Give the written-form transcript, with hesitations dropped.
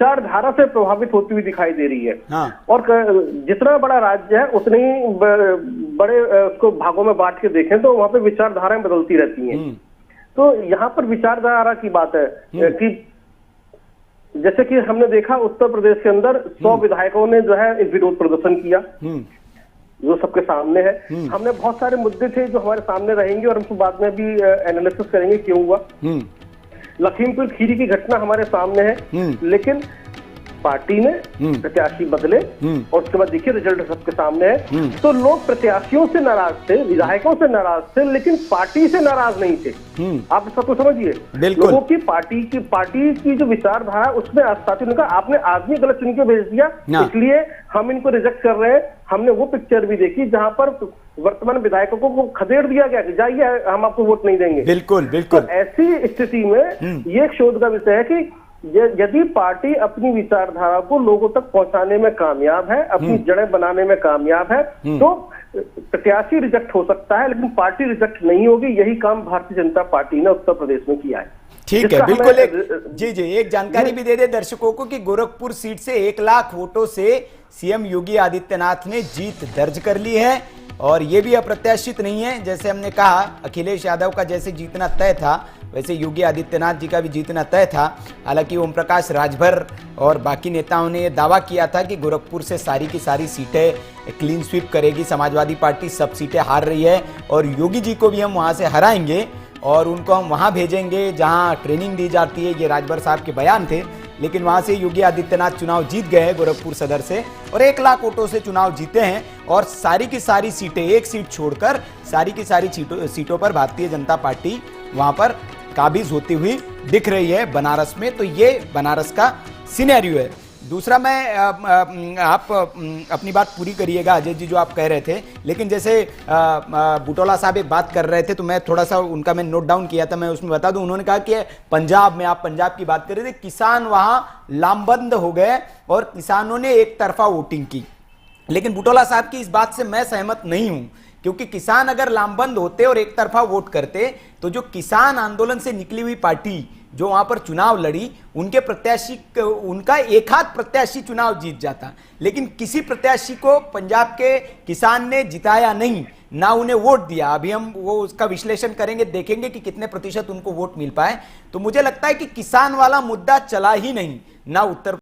विचारधारा से प्रभावित होती हुई दिखाई दे रही है। हाँ। और जितना बड़ा राज्य है उतने ही बड़े उसको भागों में बांट के देखें तो वहां पे विचारधाराएं बदलती रहती हैं। तो यहाँ पर विचारधारा की बात है कि जैसे कि हमने देखा उत्तर प्रदेश के अंदर 100 विधायकों ने जो है एक विरोध प्रदर्शन किया जो सबके सामने है। हमने बहुत सारे मुद्दे थे जो हमारे सामने रहेंगे और हम बाद में भी एनालिसिस करेंगे क्यों हुआ। लखीमपुर खीरी की घटना हमारे सामने है, लेकिन पार्टी ने प्रत्याशी बदले और उसके बाद देखिए रिजल्ट सबके सामने है। तो लोग प्रत्याशियों से नाराज थे, विधायकों से नाराज थे, लेकिन पार्टी से नाराज नहीं थे। आप सबको समझिए, लोगों की पार्टी की जो विचारधारा उसमें आस्थापित उनका आपने आदमी गलत चुन के भेज दिया, इसलिए हम इनको रिजेक्ट कर रहे हैं। हमने वो पिक्चर भी देखी जहां पर वर्तमान विधायकों को खदेड़ दिया गया कि जाइए हम आपको वोट नहीं देंगे। बिल्कुल बिल्कुल। तो ऐसी स्थिति में ये एक शोध का विषय है कि यदि पार्टी अपनी विचारधारा को लोगों तक पहुंचाने में कामयाब है, अपनी जड़ें बनाने में कामयाब है, तो प्रत्याशी रिजेक्ट हो सकता है लेकिन पार्टी रिजेक्ट नहीं होगी। यही काम भारतीय जनता पार्टी ने उत्तर प्रदेश में किया है। ठीक है, बिल्कुल। जी एक जानकारी भी दे दे दर्शकों को कि गोरखपुर सीट से 1 लाख वोटों से सीएम योगी आदित्यनाथ ने जीत दर्ज कर ली है और ये भी अप्रत्याशित नहीं है। जैसे हमने कहा अखिलेश यादव का जैसे जीतना तय था वैसे योगी आदित्यनाथ जी का भी जीतना तय था। हालांकि ओम प्रकाश राजभर और बाकी नेताओं ने यह दावा किया था कि गोरखपुर से सारी की सारी सीटें क्लीन स्वीप करेगी, समाजवादी पार्टी सब सीटें हार रही है और योगी जी को भी हम वहां से हराएंगे और उनको हम वहां भेजेंगे जहां ट्रेनिंग दी जाती है। ये राजभर साहब के बयान थे, लेकिन वहां से योगी आदित्यनाथ चुनाव जीत गए हैं गोरखपुर सदर से और 1 लाख वोटों से चुनाव जीते हैं और सारी की सारी सीटें, एक सीट छोड़कर सारी की सारी सीटों पर भारतीय जनता पार्टी वहां पर काबिज होती हुई दिख रही है बनारस में। तो ये बनारस का सिनेरियो है। दूसरा, मैं आप अपनी बात पूरी करिएगा अजय जी जो आप कह रहे थे, लेकिन जैसे बुटोला साहब एक बात कर रहे थे तो मैं थोड़ा सा उनका मैं नोट डाउन किया था, मैं उसमें बता दूं। उन्होंने कहा कि पंजाब में, आप पंजाब की बात कर रहे थे, किसान वहां लामबंद हो गए और किसानों ने एक तरफा वोटिंग की। लेकिन बुटोला साहब की इस बात से मैं सहमत नहीं हूं, क्योंकि किसान अगर लामबंद होते और एक तरफा वोट करते तो जो किसान आंदोलन से निकली हुई पार्टी जो वहां पर चुनाव लड़ी उनके प्रत्याशी, उनका एक हाथ प्रत्याशी चुनाव जीत जाता। लेकिन किसी प्रत्याशी को पंजाब के किसान ने जिताया नहीं, ना उन्हें वोट दिया। अभी हम वो उसका विश्लेषण करेंगे, देखेंगे कि कितने प्रतिशत उनको वोट मिल पाए। तो मुझे लगता है कि किसान वाला मुद्दा चला ही नहीं, ना उत्तर